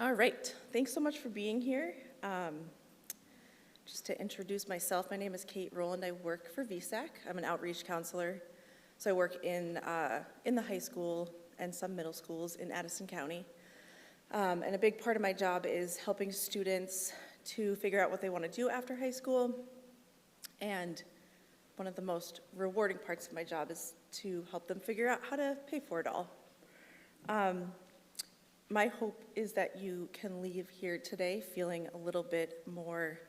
All right, thanks so much for being here. Just to introduce myself, my name is Kate Rowland. I work for VSAC. I'm an outreach counselor. So I work in the high school and some middle schools in Addison County. And a big part of my job is helping students to figure out what they want to do after high school. And one of the most rewarding parts of my job is to help them figure out how to pay for it all. My hope is that you can leave here today feeling a little bit more,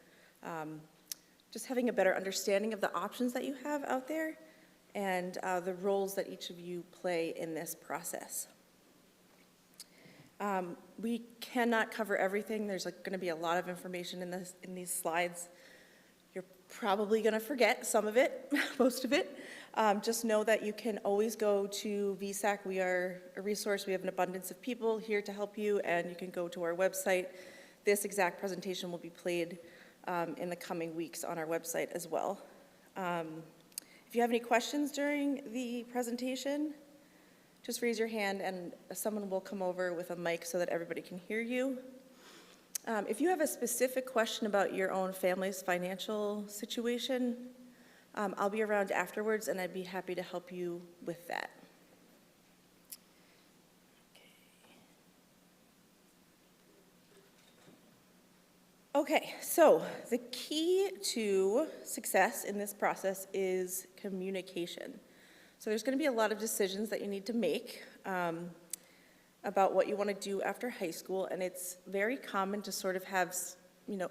just having a better understanding of the options that you have out there and the roles that each of you play in this process. We cannot cover everything. There's going to be a lot of information in these slides. You're probably going to forget some of it, most of it. Just know that you can always go to VSAC. We are a resource. We have an abundance of people here to help you, and you can go to our website. This exact presentation will be played in the coming weeks on our website as well. If you have any questions during the presentation, just raise your hand and someone will come over with a mic so that everybody can hear you. If you have a specific question about your own family's financial situation, I'll be around afterwards and I'd be happy to help you with that. Okay, so the key to success in this process is communication. So there's going to be a lot of decisions that you need to make about what you want to do after high school, and it's very common to sort of have,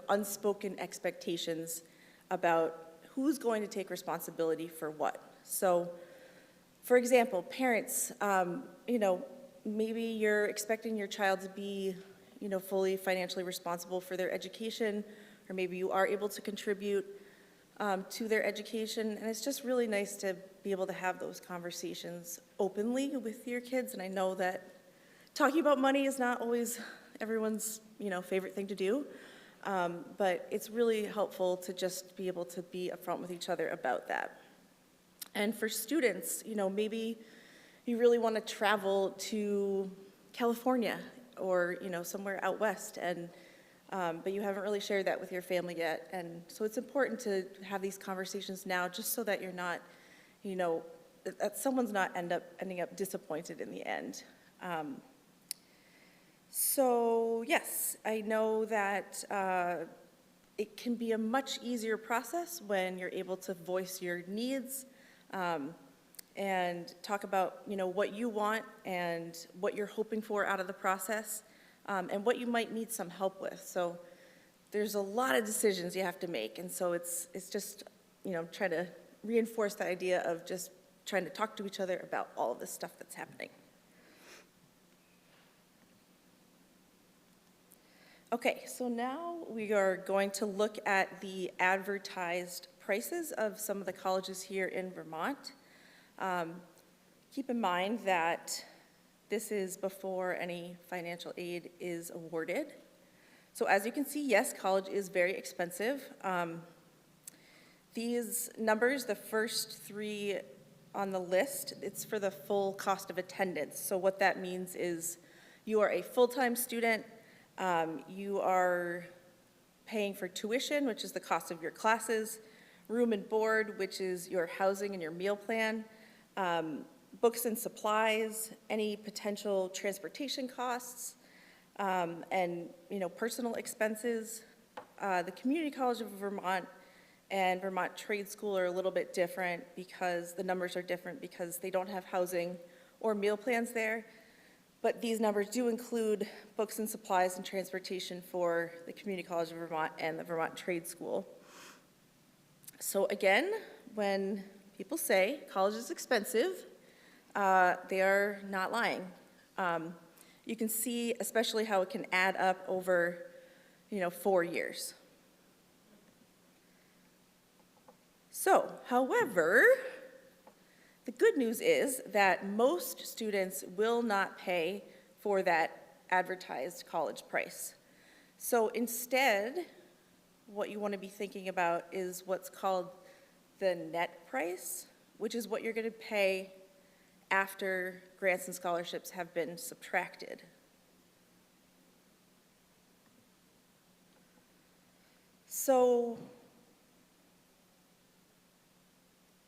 unspoken expectations about who's going to take responsibility for what. So, for example, parents, maybe you're expecting your child to be, fully financially responsible for their education, or maybe you are able to contribute to their education, and it's just really nice to be able to have those conversations openly with your kids. And I know that talking about money is not always everyone's, favorite thing to do, but it's really helpful to just be able to be upfront with each other about that. And for students, maybe you really want to travel to California or, somewhere out west, and but you haven't really shared that with your family yet. And so it's important to have these conversations now just so that you're not, that someone's not ending up disappointed in the end. So yes, I know that it can be a much easier process when you're able to voice your needs and talk about, what you want and what you're hoping for out of the process. And what you might need some help with. So there's a lot of decisions you have to make, and so it's just, trying to reinforce the idea of just trying to talk to each other about all of this stuff that's happening. Okay, so now we are going to look at the advertised prices of some of the colleges here in Vermont. Keep in mind that this is before any financial aid is awarded. So as you can see, yes, college is very expensive. These numbers, the first three on the list, it's for the full cost of attendance. So what that means is you are a full-time student, you are paying for tuition, which is the cost of your classes, room and board, which is your housing and your meal plan, books and supplies, any potential transportation costs, and personal expenses. The Community College of Vermont and Vermont Trade School are a little bit different because the numbers are different because they don't have housing or meal plans there. But these numbers do include books and supplies and transportation for the Community College of Vermont and the Vermont Trade School. So again, when people say college is expensive, they are not lying. You can see especially how it can add up over, 4 years. So, however, the good news is that most students will not pay for that advertised college price. So instead, what you want to be thinking about is what's called the net price, which is what you're going to pay after grants and scholarships have been subtracted. So,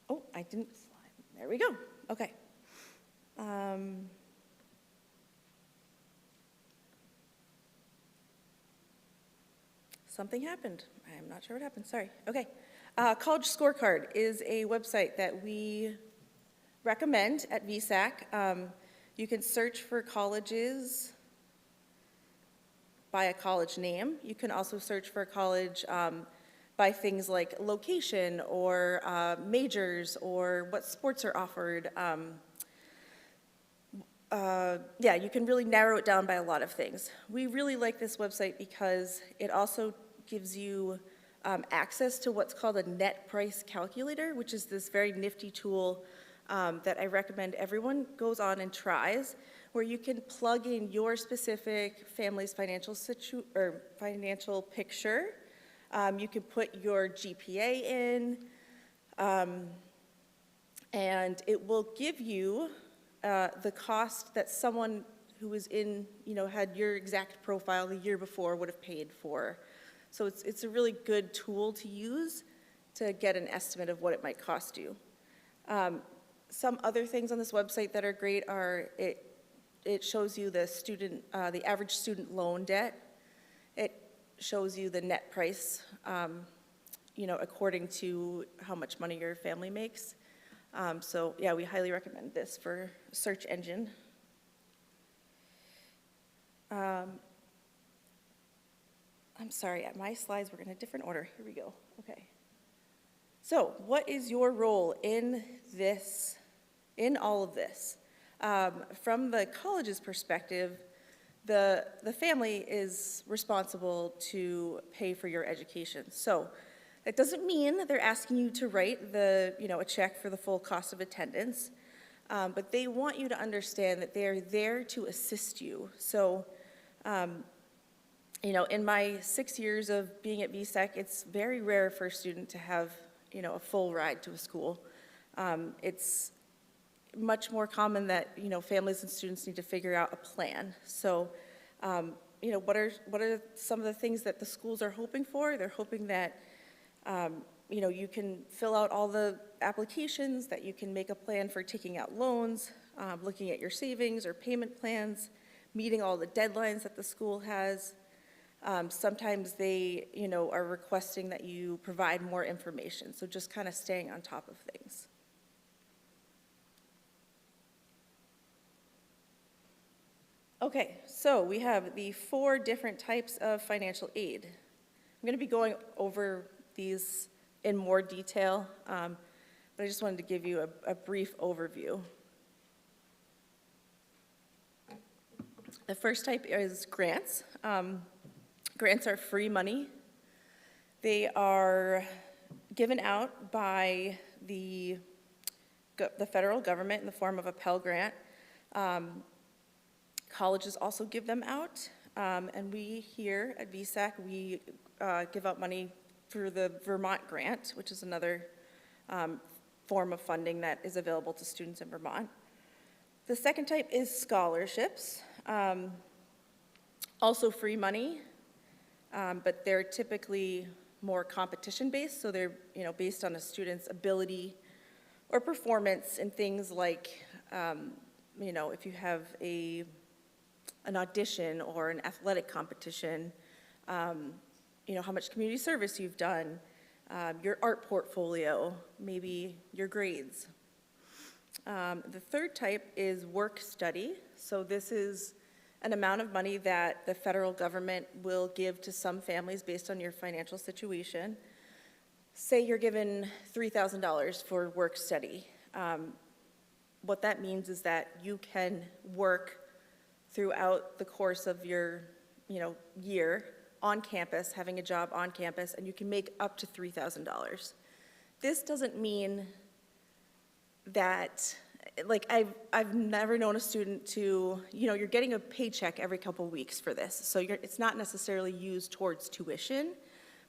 oh, I didn't slide. There we go. Okay. Something happened. I'm not sure what happened. Sorry. Okay. College Scorecard is a website that we recommend at VSAC. You can search for colleges by a college name. You can also search for a college by things like location or majors or what sports are offered. Yeah, you can really narrow it down by a lot of things. We really like this website because it also gives you access to what's called a net price calculator, which is this very nifty tool that I recommend everyone goes on and tries, where you can plug in your specific family's financial picture. You can put your GPA in, and it will give you the cost that someone who was in, had your exact profile the year before would have paid for. So it's a really good tool to use to get an estimate of what it might cost you. Some other things on this website that are great are it shows you the average student loan debt. It shows you the net price, according to how much money your family makes. So yeah, we highly recommend this for search engine. I'm sorry, my slides were in a different order. Here we go. Okay. So what is your role in all of this? From the college's perspective, the family is responsible to pay for your education. So that doesn't mean that they're asking you to write a check for the full cost of attendance, but they want you to understand that they're there to assist you. So, in my 6 years of being at VSAC, it's very rare for a student to have, a full ride to a school. It's much more common that, families and students need to figure out a plan. So, what are some of the things that the schools are hoping for? They're hoping that, you can fill out all the applications, that you can make a plan for taking out loans, looking at your savings or payment plans, meeting all the deadlines that the school has. Sometimes they, are requesting that you provide more information. So just kind of staying on top of things. Okay, so we have the 4 different types of financial aid. I'm going to be going over these in more detail, but I just wanted to give you a brief overview. The first type is grants. Grants are free money. They are given out by the federal government in the form of a Pell Grant. Colleges also give them out, and we here at VSAC, we give out money through the Vermont grant, which is another form of funding that is available to students in Vermont. The second type is scholarships, also free money, but they're typically more competition-based, so they're based on a student's ability or performance in things like, if you have an audition or an athletic competition, how much community service you've done, your art portfolio, maybe your grades. The third type is work study. So this is an amount of money that the federal government will give to some families based on your financial situation. Say you're given $3,000 for work study. What that means is that you can work throughout the course of your year on campus, having a job on campus, and you can make up to $3,000. This doesn't mean that, I've never known a student to, you're getting a paycheck every couple weeks for this, so it's not necessarily used towards tuition,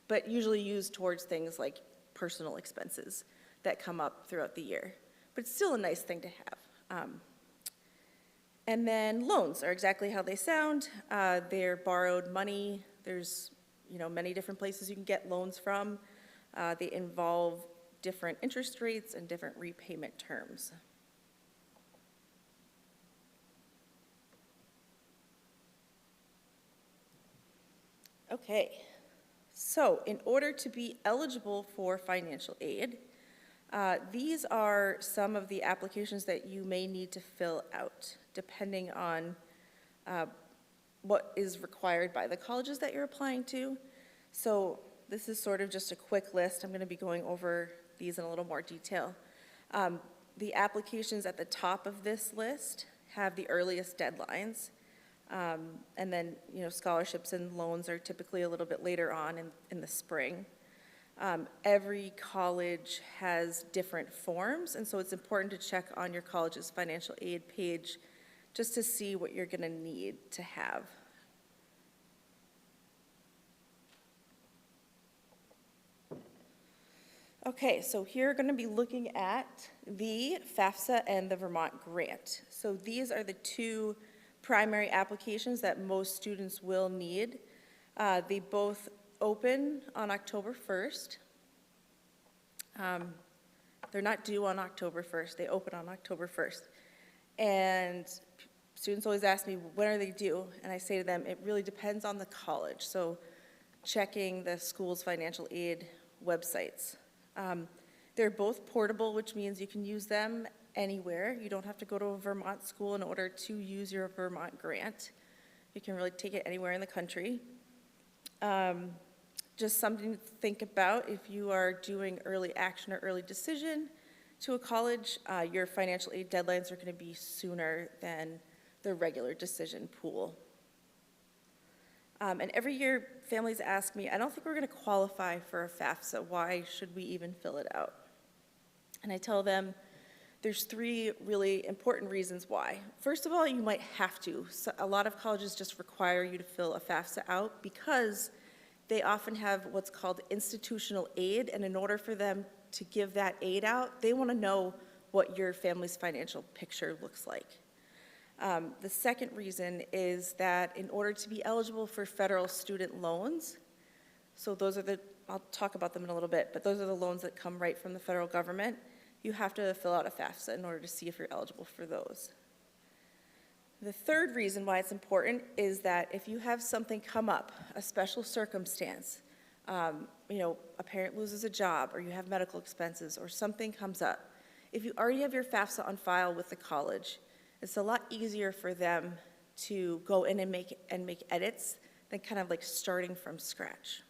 but usually used towards things like personal expenses that come up throughout the year. But it's still a nice thing to have. And then loans are exactly how they sound. They're borrowed money. There's many different places you can get loans from. They involve different interest rates and different repayment terms. Okay, so in order to be eligible for financial aid, these are some of the applications that you may need to fill out, depending on what is required by the colleges that you're applying to. So this is sort of just a quick list. I'm going to be going over these in a little more detail. The applications at the top of this list have the earliest deadlines. And then, scholarships and loans are typically a little bit later on in the spring. Every college has different forms, and so it's important to check on your college's financial aid page just to see what you're going to need to have. Okay, so here we're going to be looking at the FAFSA and the Vermont grant. So these are the two primary applications that most students will need. They both open on October 1st. They're not due on October 1st, they open on October 1st. And students always ask me, when are they due? And I say to them, it really depends on the college. So checking the school's financial aid websites. They're both portable, which means you can use them anywhere. You don't have to go to a Vermont school in order to use your Vermont grant. You can really take it anywhere in the country. Just something to think about if you are doing early action or early decision to a college, your financial aid deadlines are going to be sooner than the regular decision pool. And every year, families ask me, I don't think we're going to qualify for a FAFSA. Why should we even fill it out? And I tell them there's three really important reasons why. First of all, you might have to. So a lot of colleges just require you to fill a FAFSA out because they often have what's called institutional aid, and in order for them to give that aid out, they want to know what your family's financial picture looks like. The second reason is that in order to be eligible for federal student loans, so those are I'll talk about them in a little bit, but those are the loans that come right from the federal government. You have to fill out a FAFSA in order to see if you're eligible for those. The third reason why it's important is that if you have something come up, a special circumstance, a parent loses a job, or you have medical expenses, or something comes up, if you already have your FAFSA on file with the college, it's a lot easier for them to go in and make edits than kind of like starting from scratch.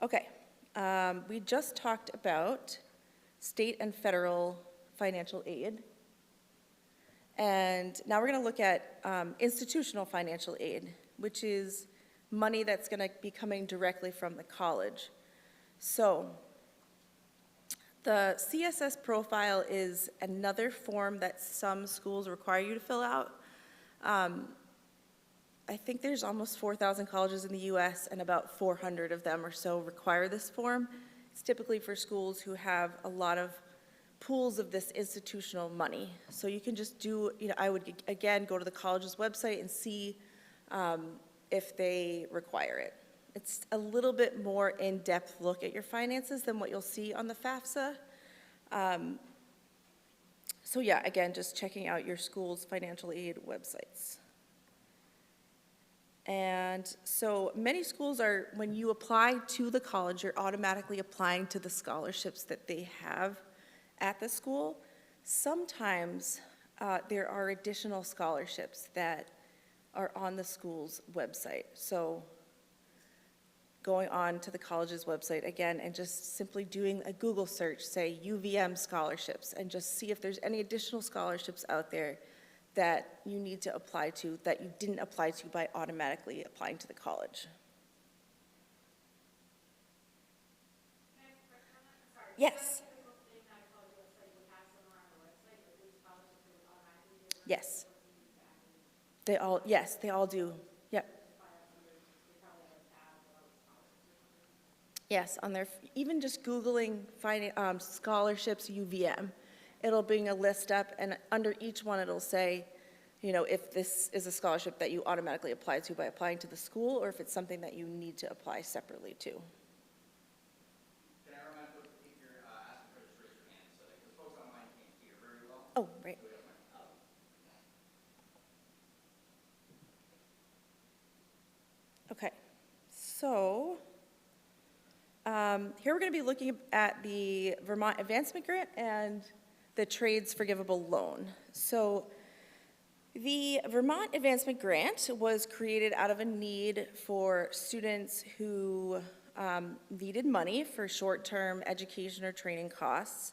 Okay, we just talked about state and federal financial aid. And now we're going to look at institutional financial aid, which is money that's going to be coming directly from the college. So the CSS profile is another form that some schools require you to fill out. I think there's almost 4,000 colleges in the US, and about 400 of them or so require this form. It's typically for schools who have a lot of pools of this institutional money. So you can just do, I would again go to the college's website and see if they require it. It's a little bit more in-depth look at your finances than what you'll see on the FAFSA. So yeah, again, just checking out your school's financial aid websites. And so many schools are, when you apply to the college, you're automatically applying to the scholarships that they have at the school. Sometimes there are additional scholarships that are on the school's website. So going on to the college's website again and just simply doing a Google search, say UVM scholarships, and just see if there's any additional scholarships out there that you need to apply to that you didn't apply to by automatically applying to the college. Yes. Yes. They all do. Yep. Yes, on their, even just Googling scholarships UVM, it'll bring a list up, and under each one it'll say, you know, if this is a scholarship that you automatically apply to by applying to the school, or if it's something that you need to apply separately to. Can I remind folks, if you're asking for this, raise your hand, so that, because folks online can't hear very well. Oh, right. So we have Okay, so here we're going to be looking at the Vermont Advancement Grant and the Trades Forgivable Loan. So the Vermont Advancement Grant was created out of a need for students who needed money for short-term education or training costs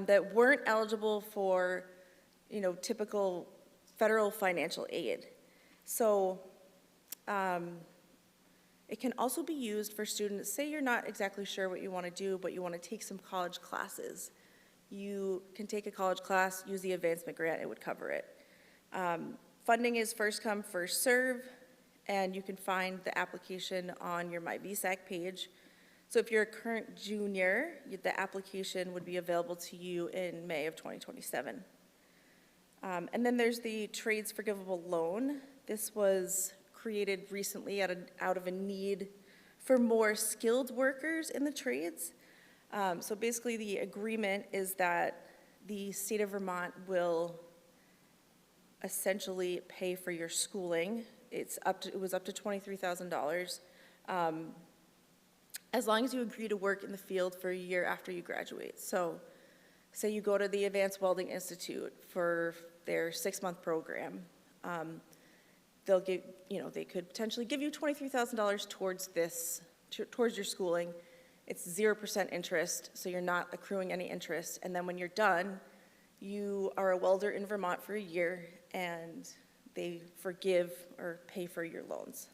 that weren't eligible for, you know, typical federal financial aid. So it can also be used for students, say you're not exactly sure what you want to do, but you want to take some college classes. You can take a college class, use the advancement grant, it would cover it. Funding is first come, first serve, and you can find the application on your My VSAC page. So if you're a current junior, the application would be available to you in May of 2027. And then there's the Trades Forgivable Loan. This was created recently out of a need for more skilled workers in the trades. So basically the agreement is that the state of Vermont will essentially pay for your schooling. It was up to $23,000 as long as you agree to work in the field for a year after you graduate. So say you go to the Advanced Welding Institute for their 6-month program. They'll give, you know, they could potentially give you $23,000 towards your schooling. It's 0% interest, so you're not accruing any interest. And then when you're done, you are a welder in Vermont for a year, and they forgive or pay for your loans.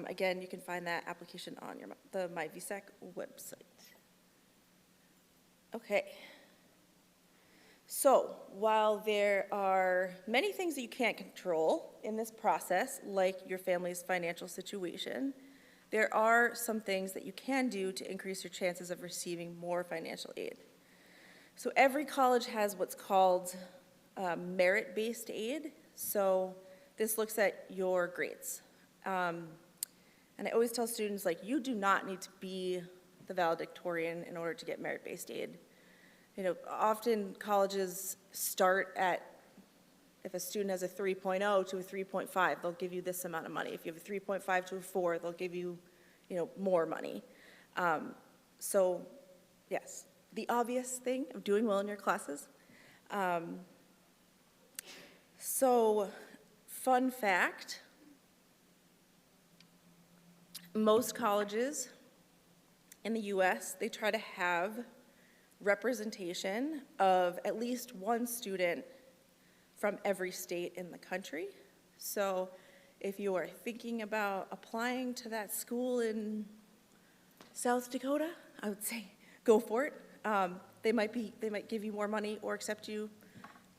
Again, you can find that application on the My VSAC website. Okay. So while there are many things that you can't control in this process, like your family's financial situation, there are some things that you can do to increase your chances of receiving more financial aid. So every college has what's called merit-based aid. So this looks at your grades. And I always tell students, like, you do not need to be the valedictorian in order to get merit-based aid. You know, often colleges start at, if a student has a 3.0 to a 3.5, they'll give you this amount of money. If you have a 3.5 to a 4, they'll give you, you know, more money. So, yes, the obvious thing of doing well in your classes. So, fun fact, most colleges in the US, they try to have representation of at least one student from every state in the country. So if you are thinking about applying to that school in South Dakota, I would say go for it. They might give you more money or accept you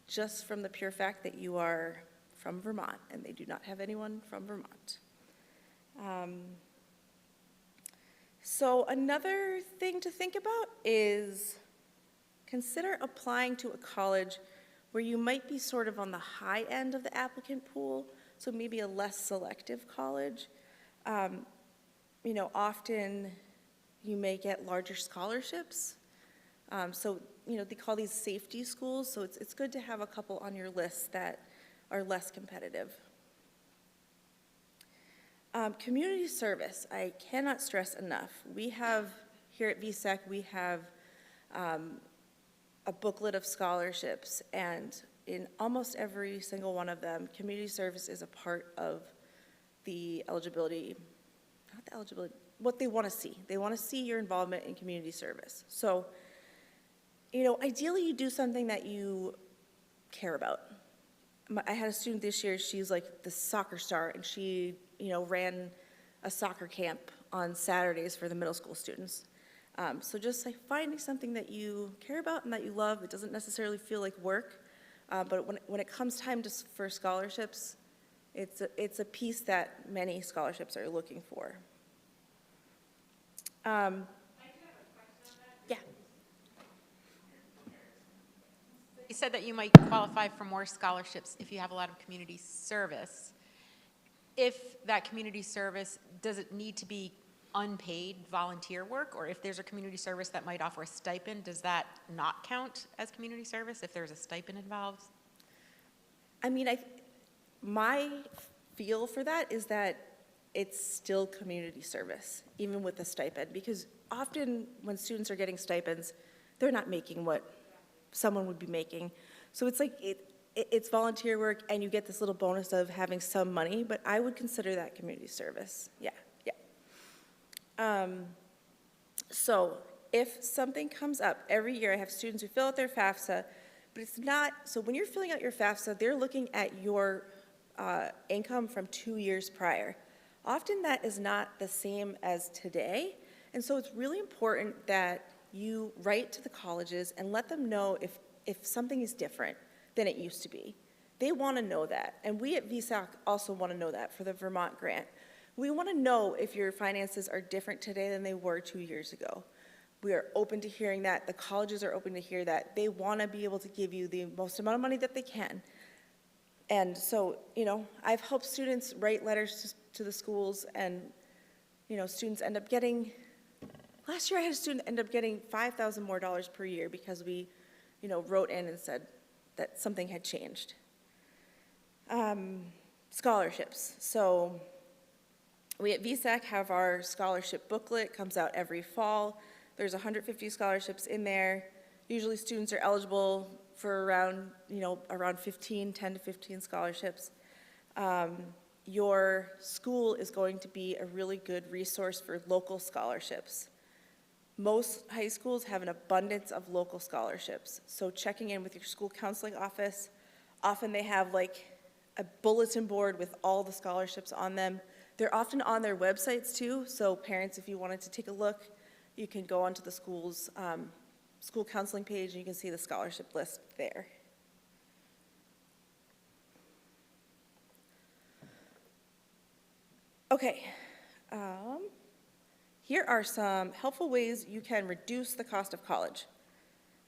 just from the pure fact that you are from Vermont, and they do not have anyone from Vermont. So another thing to think about is consider applying to a college where you might be sort of on the high end of the applicant pool, so maybe a less selective college. You know, often you may get larger scholarships. So, you know, they call these safety schools, so it's good to have a couple on your list that are less competitive. Community service, I cannot stress enough. We have, here at VSAC, we have a booklet of scholarships, and in almost every single one of them, community service is a part of the eligibility, not the eligibility, what they want to see. They want to see your involvement in community service. So, you know, ideally you do something that you care about. I had a student this year, she's like the soccer star, and she, you know, ran a soccer camp on Saturdays for the middle school students. So just like finding something that you care about and that you love, it doesn't necessarily feel like work, but when it comes time for scholarships, it's a piece that many scholarships are looking for. I do have a question on that. Yeah. You said that you might qualify for more scholarships if you have a lot of community service. If that community service, does it need to be unpaid volunteer work? Or if there's a community service that might offer a stipend, does that not count as community service if there's a stipend involved? I mean, my feel for that is that it's still community service, even with the stipend, because often when students are getting stipends, they're not making what someone would be making. So it's like, it's volunteer work, and you get this little bonus of having some money, but I would consider that community service, yeah. So if something comes up, every year I have students who fill out their FAFSA, but it's not, so when you're filling out your FAFSA, they're looking at your income from 2 years prior. Often that is not the same as today, and so it's really important that you write to the colleges and let them know if something is different than it used to be. They want to know that, and we at VSAC also want to know that for the Vermont grant. We want to know if your finances are different today than they were 2 years ago. We are open to hearing that. The colleges are open to hear that. They want to be able to give you the most amount of money that they can. And so, I've helped students write letters to the schools, and, students end up getting, last year I had a student end up getting $5,000 more per year because we, wrote in and said that something had changed. Scholarships. So we at VSAC have our scholarship booklet, comes out every fall. There's 150 scholarships in there. Usually students are eligible for around 10 to 15 scholarships. Your school is going to be a really good resource for local scholarships. Most high schools have an abundance of local scholarships, so checking in with your school counseling office, often they have like a bulletin board with all the scholarships on them. They're often on their websites too, so parents, if you wanted to take a look, you can go onto the school's school counseling page and you can see the scholarship list there. Okay, here are some helpful ways you can reduce the cost of college.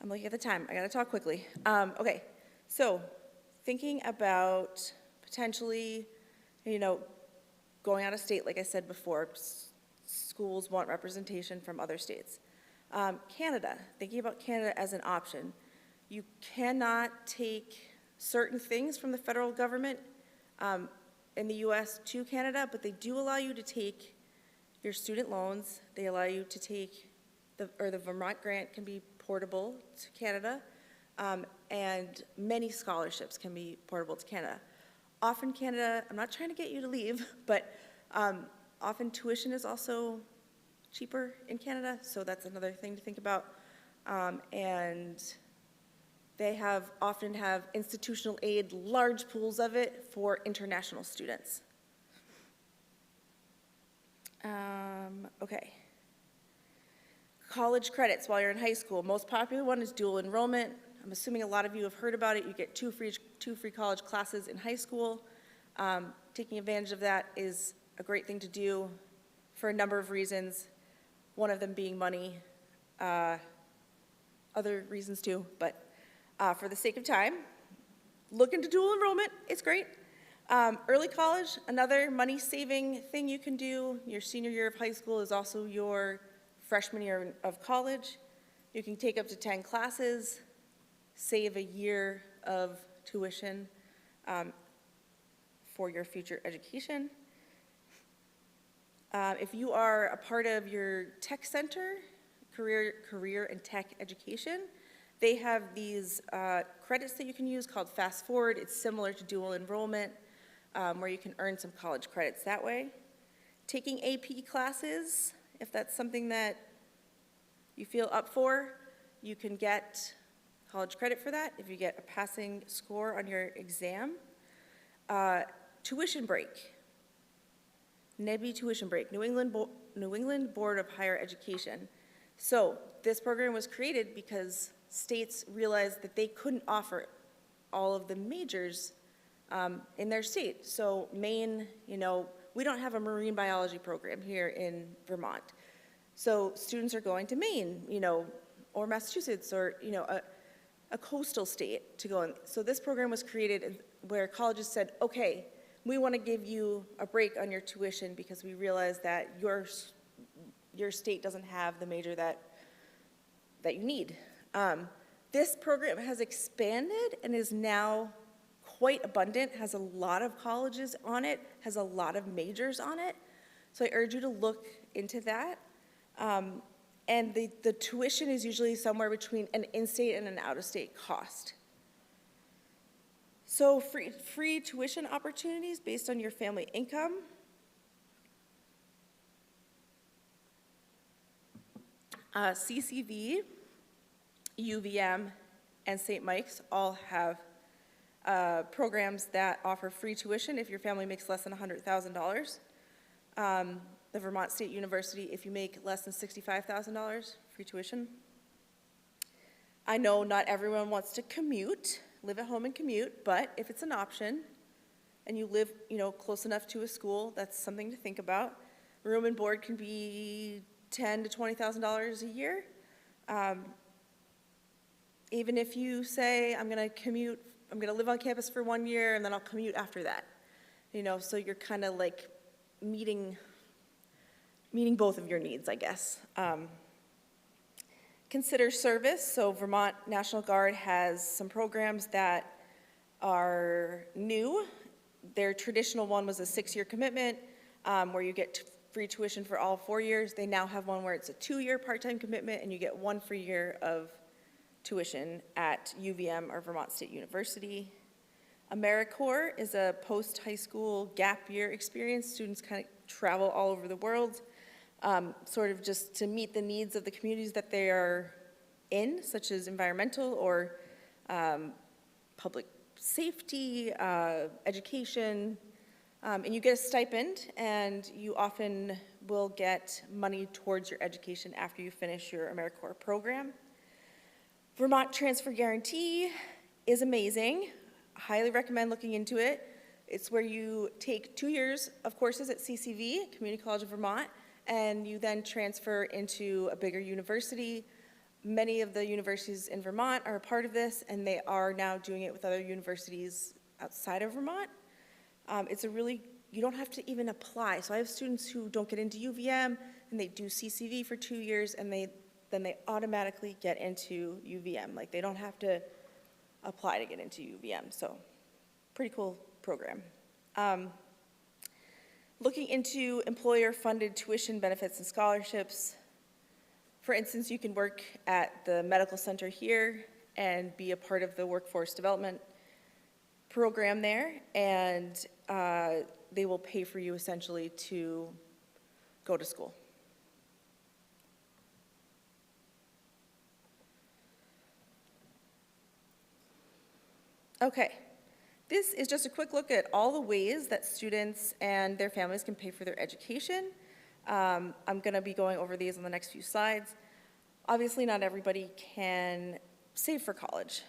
I'm looking at the time, I gotta talk quickly. Okay, so thinking about potentially, going out of state, like I said before, schools want representation from other states. Canada, thinking about Canada as an option. You cannot take certain things from the federal government in the US to Canada, but they do allow you to take your student loans. They allow you to take, the Vermont grant can be portable to Canada, and many scholarships can be portable to Canada. Often Canada, I'm not trying to get you to leave, but often tuition is also cheaper in Canada, so that's another thing to think about. And they often have institutional aid, large pools of it for international students. Okay. College credits while you're in high school. Most popular one is dual enrollment. I'm assuming a lot of you have heard about it. You get two free college classes in high school. Taking advantage of that is a great thing to do for a number of reasons, one of them being money, other reasons too, but for the sake of time, look into dual enrollment, it's great. Early college, another money-saving thing you can do. Your senior year of high school is also your freshman year of college. You can take up to 10 classes, save a year of tuition for your future education. If you are a part of your tech center, career and tech education, they have these credits that you can use called Fast Forward. It's similar to dual enrollment, where you can earn some college credits that way. Taking AP classes, if that's something that you feel up for, you can get college credit for that if you get a passing score on your exam. Tuition break. NEBI tuition break, New England Board of Higher Education. So this program was created because states realized that they couldn't offer all of the majors in their state. So Maine, we don't have a marine biology program here in Vermont. So students are going to Maine, or Massachusetts, or a coastal state to go in. So this program was created where colleges said, okay, we want to give you a break on your tuition because we realize that your state doesn't have the major that you need. This program has expanded and is now quite abundant, has a lot of colleges on it, has a lot of majors on it. So I urge you to look into that. And the tuition is usually somewhere between an in-state and an out-of-state cost. So free tuition opportunities based on your family income. CCV, UVM, and St. Mike's all have programs that offer free tuition if your family makes less than $100,000. The Vermont State University, if you make less than $65,000, free tuition. I know not everyone wants to commute, live at home and commute, but if it's an option and you live, close enough to a school, that's something to think about. Room and board can be $10,000 to $20,000 a year. Even if you say, I'm going to live on campus for 1 year and then I'll commute after that. So you're kind of like meeting both of your needs, I guess. Consider service. So Vermont National Guard has some programs that are new. Their traditional one was a 6-year commitment where you get free tuition for all 4 years. They now have one where it's a 2-year part-time commitment and you get 1 free year of tuition at UVM or Vermont State University. AmeriCorps is a post-high school gap year experience. Students kind of travel all over the world, sort of just to meet the needs of the communities that they are in, such as environmental or public safety, education, and you get a stipend, and you often will get money towards your education after you finish your AmeriCorps program. Vermont Transfer Guarantee is amazing. Highly recommend looking into it. It's where you take 2 years of courses at CCV, Community College of Vermont, and you then transfer into a bigger university. Many of the universities in Vermont are a part of this, and they are now doing it with other universities outside of Vermont. You don't have to even apply. So I have students who don't get into UVM, and they do CCV for 2 years, and then they automatically get into UVM. Like, they don't have to apply to get into UVM. So pretty cool program. Looking into employer-funded tuition benefits and scholarships. For instance, you can work at the medical center here and be a part of the workforce development program there, and they will pay for you essentially to go to school. Okay, this is just a quick look at all the ways that students and their families can pay for their education. I'm going to be going over these on the next few slides. Obviously, not everybody can save for college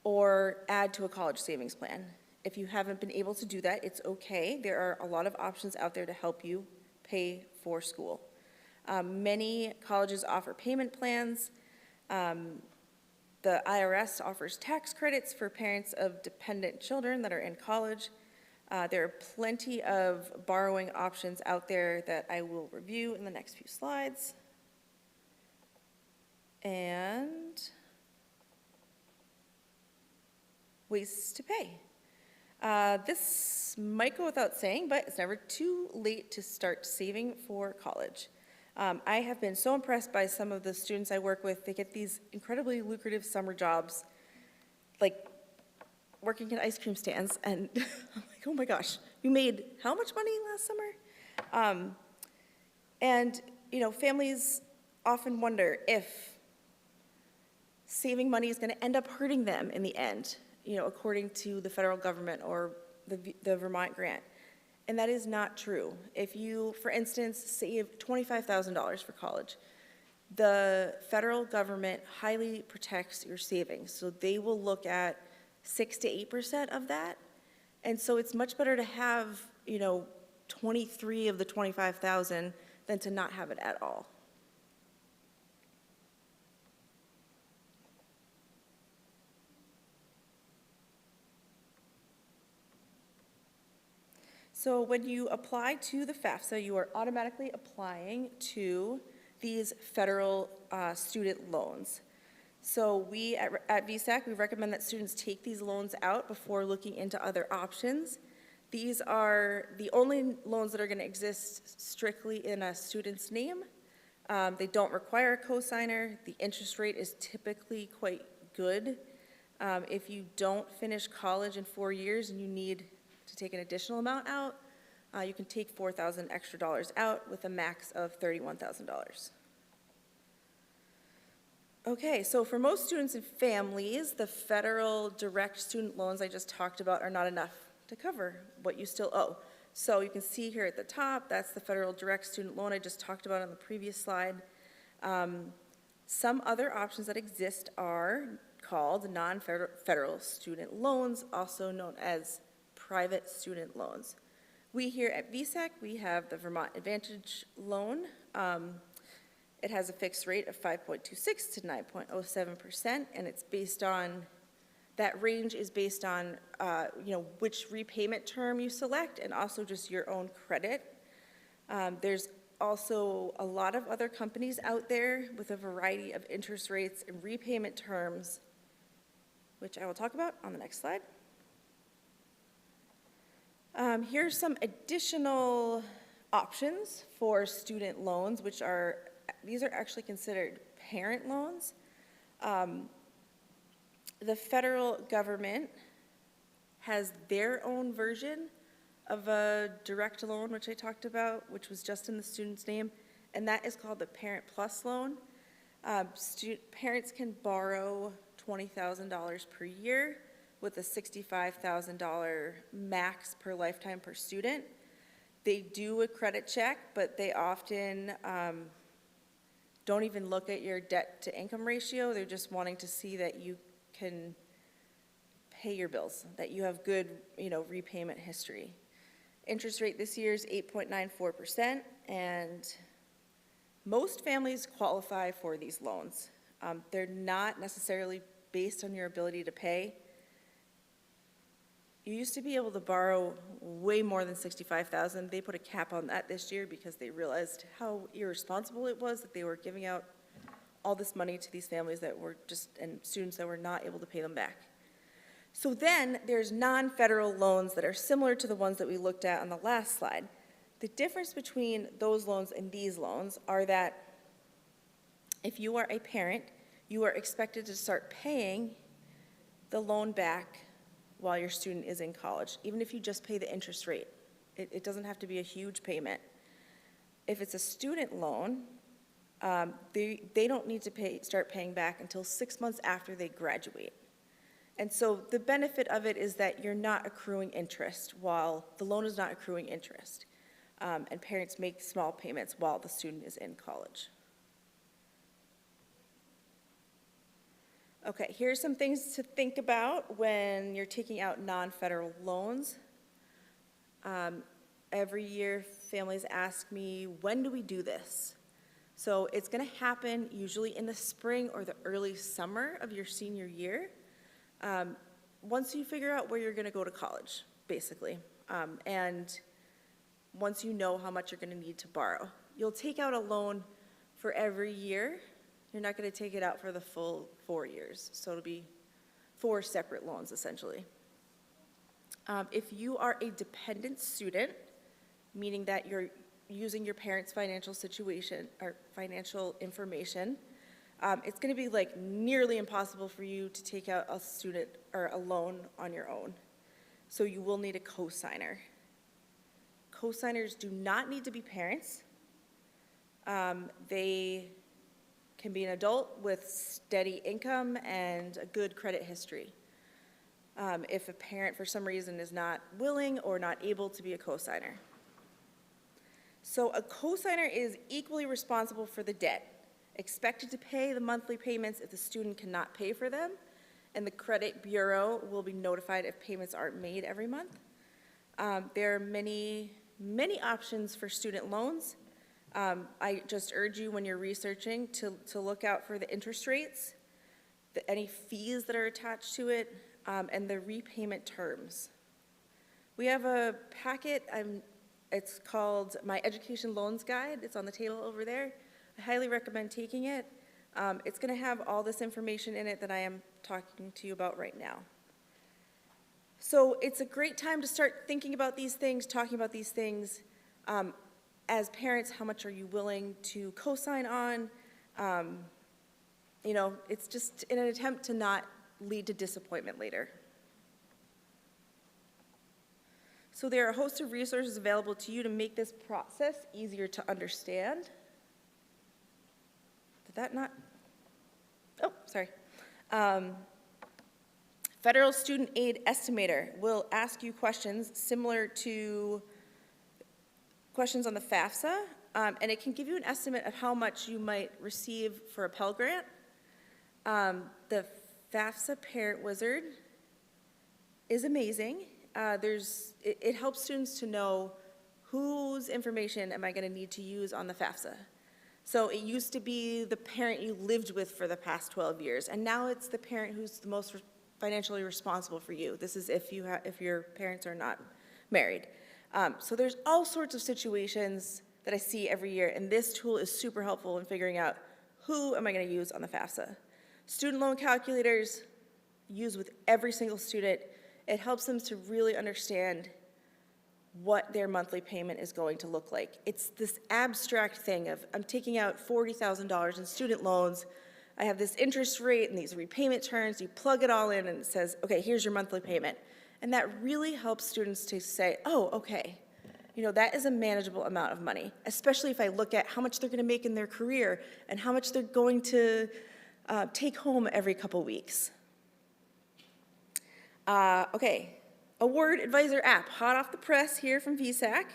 or add to a college savings plan. If you haven't been able to do that, it's okay. There are a lot of options out there to help you pay for school. Many colleges offer payment plans. The IRS offers tax credits for parents of dependent children that are in college. There are plenty of borrowing options out there that I will review in the next few slides. And ways to pay. This might go without saying, but it's never too late to start saving for college. I have been so impressed by some of the students I work with. They get these incredibly lucrative summer jobs, like working at ice cream stands, and I'm like, oh my gosh, you made how much money last summer? And families often wonder if saving money is going to end up hurting them in the end, according to the federal government or the Vermont grant. And that is not true. If you, for instance, save $25,000 for college, the federal government highly protects your savings. So they will look at 6 to 8% of that. And so it's much better to have, 23 of the 25,000 than to not have it at all. So when you apply to the FAFSA, you are automatically applying to these federal student loans. So we at VSAC, we recommend that students take these loans out before looking into other options. These are the only loans that are going to exist strictly in a student's name. They don't require a cosigner. The interest rate is typically quite good. If you don't finish college in 4 years and you need to take an additional amount out, you can take $4,000 extra out with a max of $31,000. Okay, so for most students and families, the federal direct student loans I just talked about are not enough to cover what you still owe. So you can see here at the top, that's the federal direct student loan I just talked about on the previous slide. Some other options that exist are called non-federal student loans, also known as private student loans. We here at VSAC, we have the Vermont Advantage loan. It has a fixed rate of 5.26 to 9.07%, and it's based on, that range is based on, which repayment term you select and also just your own credit. There's also a lot of other companies out there with a variety of interest rates and repayment terms, which I will talk about on the next slide. Here's some additional options for student loans, these are actually considered parent loans. The federal government has their own version of a direct loan, which I talked about, which was just in the student's name, and that is called the Parent Plus loan. Parents can borrow $20,000 per year with a $65,000 max per lifetime per student. They do a credit check, but they often don't even look at your debt to income ratio. They're just wanting to see that you can pay your bills, that you have good, repayment history. Interest rate this year is 8.94%, and most families qualify for these loans. They're not necessarily based on your ability to pay. You used to be able to borrow way more than $65,000. They put a cap on that this year because they realized how irresponsible it was that they were giving out all this money to these families and students that were not able to pay them back. So then there's non-federal loans that are similar to the ones that we looked at on the last slide. The difference between those loans and these loans are that if you are a parent, you are expected to start paying the loan back while your student is in college, even if you just pay the interest rate. It doesn't have to be a huge payment. If it's a student loan, they don't need to start paying back until 6 months after they graduate. And so the benefit of it is that you're not accruing interest while the loan is not accruing interest. And parents make small payments while the student is in college. Okay, here's some things to think about when you're taking out non-federal loans. Every year, families ask me, when do we do this? So it's gonna happen usually in the spring or the early summer of your senior year. Once you figure out where you're gonna go to college, basically, and once you know how much you're gonna need to borrow. You'll take out a loan for every year. You're not gonna take it out for the full 4 years. So it'll be 4 separate loans, essentially. If you are a dependent student, meaning that you're using your parents' financial situation or financial information, it's gonna be like nearly impossible for you to take out a student or a loan on your own. So you will need a cosigner. Cosigners do not need to be parents. They can be an adult with steady income and a good credit history. If a parent for some reason is not willing or not able to be a cosigner. So a cosigner is equally responsible for the debt, expected to pay the monthly payments if the student cannot pay for them, and the credit bureau will be notified if payments aren't made every month. There are many options for student loans. I just urge you when you're researching to look out for the interest rates, any fees that are attached to it, and the repayment terms. We have a packet, it's called My Education Loans Guide. It's on the table over there. I highly recommend taking it. It's going to have all this information in it that I am talking to you about right now. So it's a great time to start thinking about these things, talking about these things. As parents, how much are you willing to co-sign on? You know, it's just in an attempt to not lead to disappointment later. So there are a host of resources available to you to make this process easier to understand. Did that not? Oh, sorry. Federal Student Aid Estimator will ask you questions similar to questions on the FAFSA, and it can give you an estimate of how much you might receive for a Pell Grant. The FAFSA Parent Wizard is amazing. It helps students to know whose information am I going to need to use on the FAFSA. So it used to be the parent you lived with for the past 12 years, and now it's the parent who's the most financially responsible for you. This is if your parents are not married. So there's all sorts of situations that I see every year, and this tool is super helpful in figuring out who am I going to use on the FAFSA. Student loan calculators, use with every single student. It helps them to really understand what their monthly payment is going to look like. It's this abstract thing of, I'm taking out $40,000 in student loans, I have this interest rate and these repayment terms, you plug it all in and it says, okay, here's your monthly payment. And that really helps students to say, oh, okay, you know, that is a manageable amount of money, especially if I look at how much they're gonna make in their career and how much they're going to take home every couple weeks. Okay, Award Advisor app, hot off the press here from VSAC.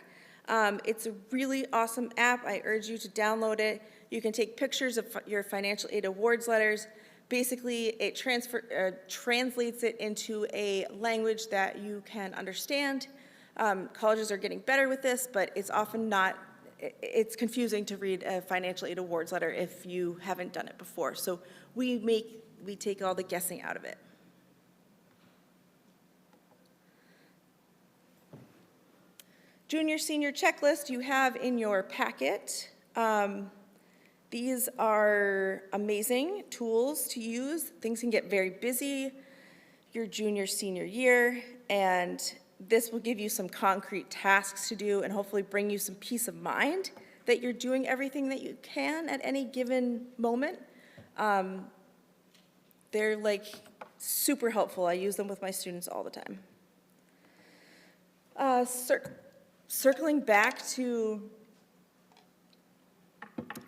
It's a really awesome app. I urge you to download it. You can take pictures of your financial aid awards letters. Basically, it translates it into a language that you can understand. Colleges are getting better with this, but it's often not, it's confusing to read a financial aid awards letter if you haven't done it before. So we take all the guessing out of it. Junior, senior checklist you have in your packet. These are amazing tools to use. Things can get very busy your junior, senior year, and this will give you some concrete tasks to do and hopefully bring you some peace of mind that you're doing everything that you can at any given moment. They're like super helpful. I use them with my students all the time. Circling back to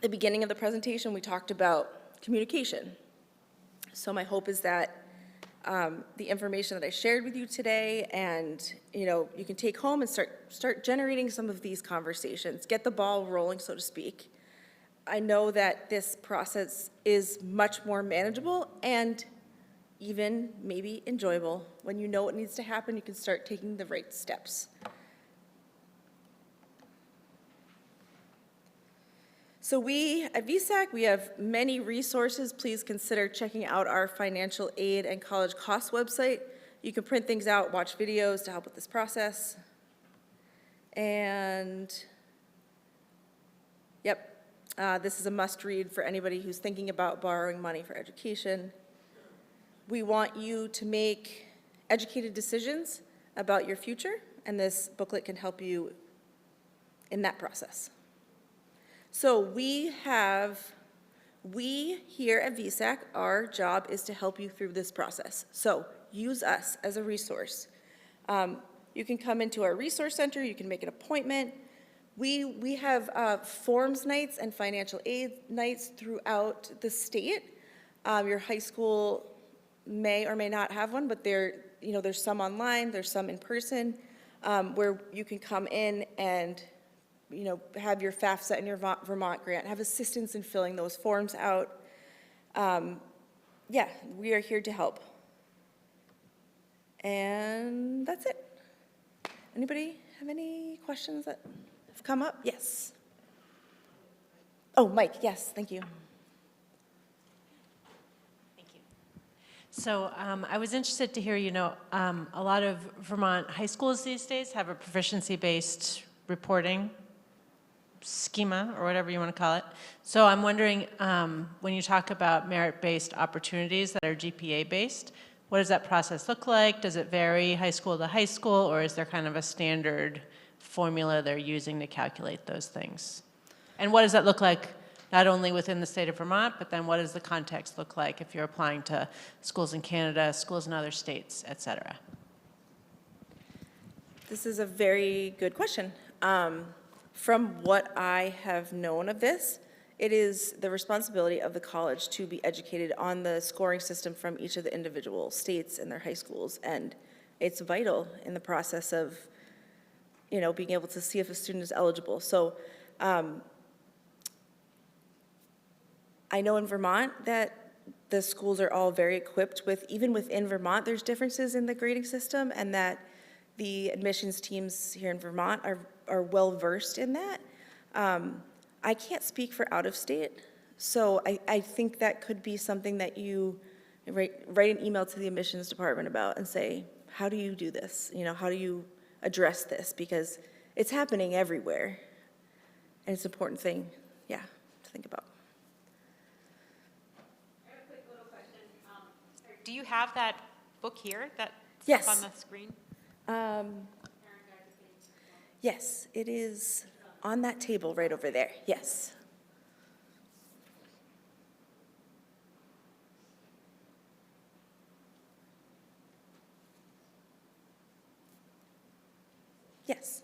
the beginning of the presentation, we talked about communication. So my hope is that the information that I shared with you today and you can take home and start generating some of these conversations, get the ball rolling, so to speak. I know that this process is much more manageable and even maybe enjoyable. When you know what needs to happen, you can start taking the right steps. So we, at VSAC, we have many resources. Please consider checking out our financial aid and college costs website. You can print things out, watch videos to help with this process. And, yep, this is a must-read for anybody who's thinking about borrowing money for education. We want you to make educated decisions about your future, and this booklet can help you in that process. So we here at VSAC, our job is to help you through this process. So use us as a resource. You can come into our resource center, you can make an appointment. We have forms nights and financial aid nights throughout the state. Your high school may or may not have one, but there's some online, there's some in person, where you can come in and have your FAFSA and your Vermont grant, have assistance in filling those forms out. Yeah, we are here to help. And that's it. Anybody have any questions that have come up? Yes. Oh, Mike, yes, thank you. Thank you. So I was interested to hear, a lot of Vermont high schools these days have a proficiency-based reporting schema, or whatever you want to call it. So I'm wondering, when you talk about merit-based opportunities that are GPA-based, what does that process look like? Does it vary high school to high school, or is there kind of a standard formula they're using to calculate those things? And what does that look like, not only within the state of Vermont, but then what does the context look like if you're applying to schools in Canada, schools in other states, et cetera? This is a very good question. From what I have known of this, it is the responsibility of the college to be educated on the scoring system from each of the individual states and their high schools. And it's vital in the process of, being able to see if a student is eligible. So I know in Vermont that the schools are all very equipped with, even within Vermont, there's differences in the grading system, and that the admissions teams here in Vermont are well-versed in that. I can't speak for out-of-state, so I think that could be something that you write an email to the admissions department about and say, how do you do this? How do you address this? Because it's happening everywhere, and it's an important thing, to think about. I have a quick little question. Do you have that book here that's Yes. up on the screen? Yes, it is on that table right over there, yes. Yes.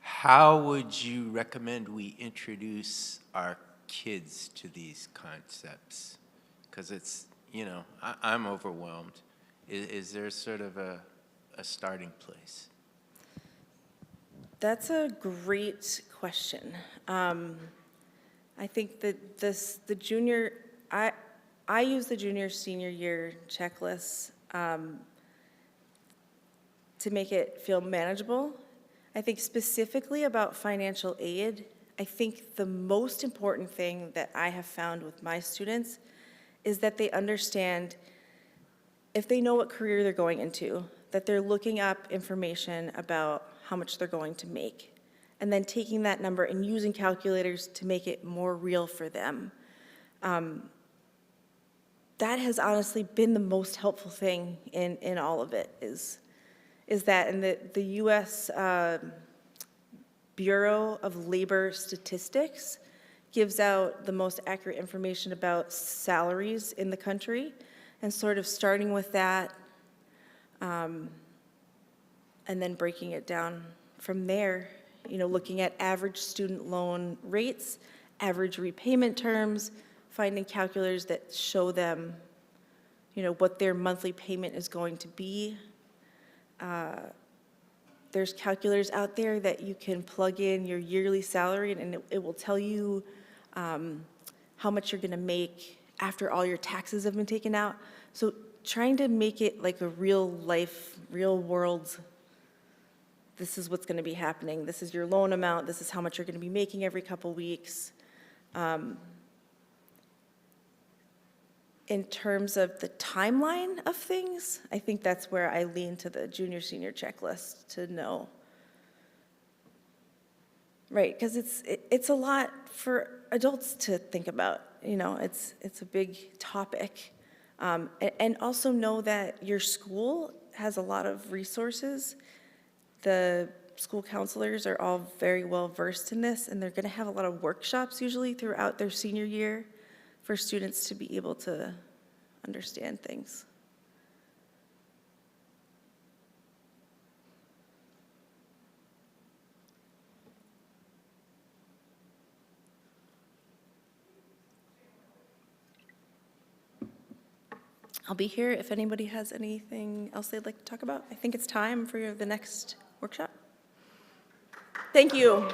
How would you recommend we introduce our kids to these concepts? Because it's, I'm overwhelmed. Is there sort of a starting place? That's a great question. I think that the junior, I use the junior senior year checklist to make it feel manageable. I think specifically about financial aid, I think the most important thing that I have found with my students is that they understand, if they know what career they're going into, that they're looking up information about how much they're going to make, and then taking that number and using calculators to make it more real for them. That has honestly been the most helpful thing in all of it, is that, and the U.S. Bureau of Labor Statistics gives out the most accurate information about salaries in the country, and sort of starting with that, and then breaking it down from there, looking at average student loan rates, average repayment terms, finding calculators that show them, what their monthly payment is going to be. There's calculators out there that you can plug in your yearly salary, and it will tell you how much you're gonna make after all your taxes have been taken out. So trying to make it like a real life, real world, this is what's gonna be happening. This is your loan amount. This is how much you're gonna be making every couple weeks. In terms of the timeline of things, I think that's where I lean to the junior senior checklist to know. Right, because it's a lot for adults to think about. It's a big topic. And also know that your school has a lot of resources. The school counselors are all very well versed in this, and they're going to have a lot of workshops usually throughout their senior year for students to be able to understand things. I'll be here if anybody has anything else they'd like to talk about. I think it's time for the next workshop. Thank you.